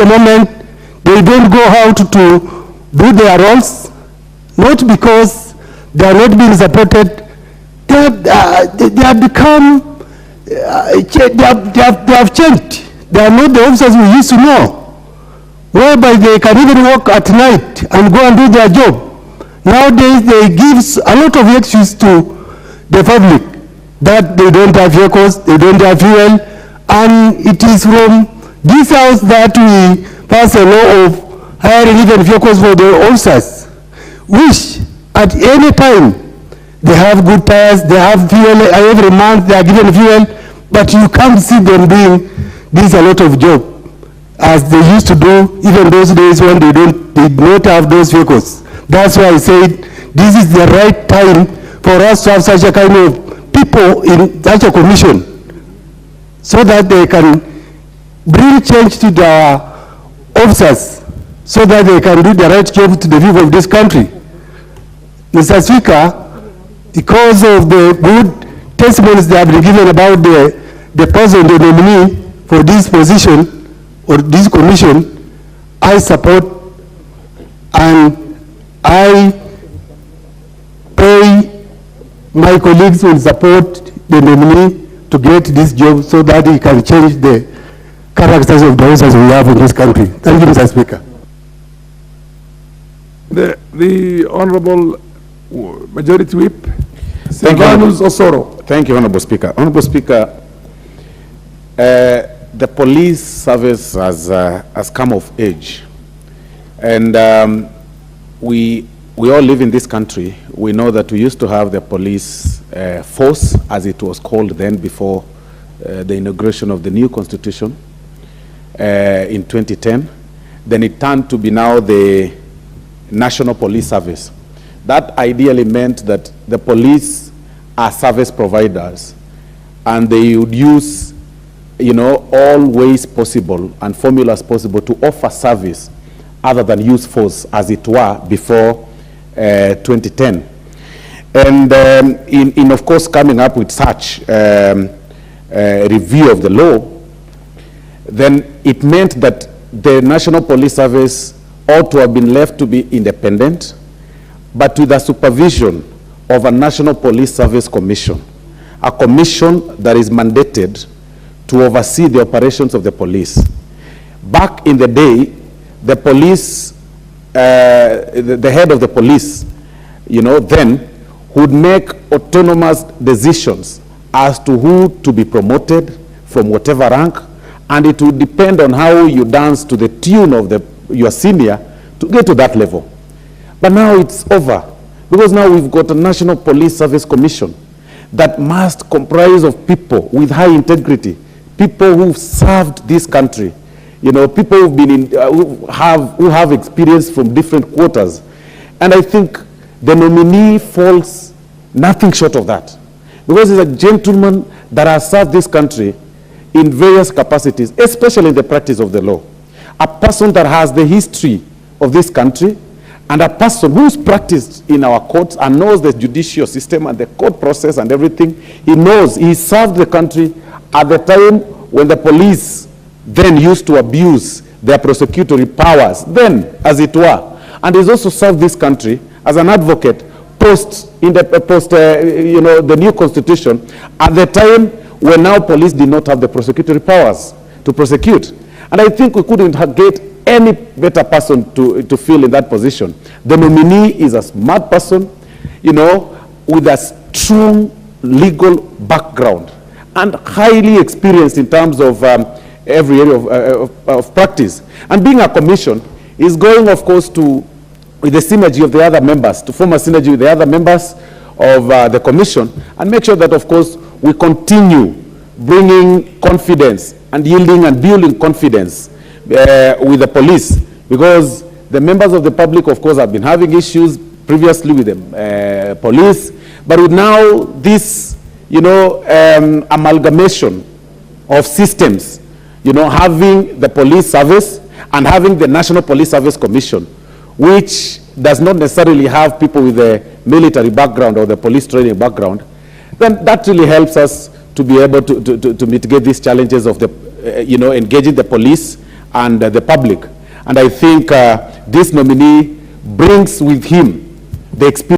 the moment they don't go out to do their roles, not because they are not being supported. They have become, they have changed. They are not the officers we used to know, whereby they can even walk at night and go and do their job. Nowadays, they give a lot of excuse to the public that they don't have vehicles, they don't have fuel, and it is from this house that we pass a law of hiring even vehicles for the officers, which at any time they have good tires, they have fuel, every month they are given fuel, but you can't see them doing this a lot of job as they used to do even those days when they did not have those vehicles. That's why I said this is the right time for us to have such a kind of people in such a commission so that they can bring change to the officers so that they can do the right job to the people of this country. Mr. Speaker, because of the good testimonies that have been given about the person, the nominee for this position or this commission, I support and I pray my colleagues will support the nominee to get this job so that he can change the characters of the officers we have in this country. Thank you, Mr. Speaker. The Honorable Majority Whip, Osoro. Thank you, Honorable Speaker. Honorable Speaker, the police service has come of age, and we all live in this country. We know that we used to have the police force, as it was called then before the inauguration of the new constitution in 2010. Then it turned to be now the National Police Service. That ideally meant that the police are service providers, and they would use, all ways possible and formulas possible to offer service other than use force, as it were, before 2010. And in of course, coming up with such review of the law, then it meant that the National Police Service ought to have been left to be independent, but with the supervision of a National Police Service Commission, a commission that is mandated to oversee the operations of the police. Back in the day, the police, the head of the police, then would make autonomous decisions as to who to be promoted from whatever rank, and it would depend on how you dance to the tune of your senior to get to that level. But now it's over, because now we've got a National Police Service Commission that must comprise of people with high integrity, people who've served this country, people who've been in, who have experience from different quarters. And I think the nominee falls nothing short of that, because he's a gentleman that has served this country in various capacities, especially in the practice of the law. A person that has the history of this country, and a person who's practiced in our courts and knows the judicial system and the court process and everything. He served the country at the time when the police then used to abuse their prosecutory powers, then, as it were. And he's also served this country as an advocate the new constitution, at the time when now police did not have the prosecutory powers to prosecute. And I think we couldn't get any better person to fill in that position. The nominee is a smart person, with a strong legal background and highly experienced in terms of every area of practice. And being a commission is going, of course, with the synergy of the other members, to form a synergy with the other members of the commission, and make sure that, of course, we continue bringing confidence and yielding and building confidence with the police, because the members of the public, of course, have been having issues previously with the police, but with now this, amalgamation of systems, having the police service and having the National Police Service Commission, which does not necessarily have people with a military background or the police training background, then that really helps us to be able to mitigate these challenges of the, engaging the police and the public. And I think this nominee brings with him the experience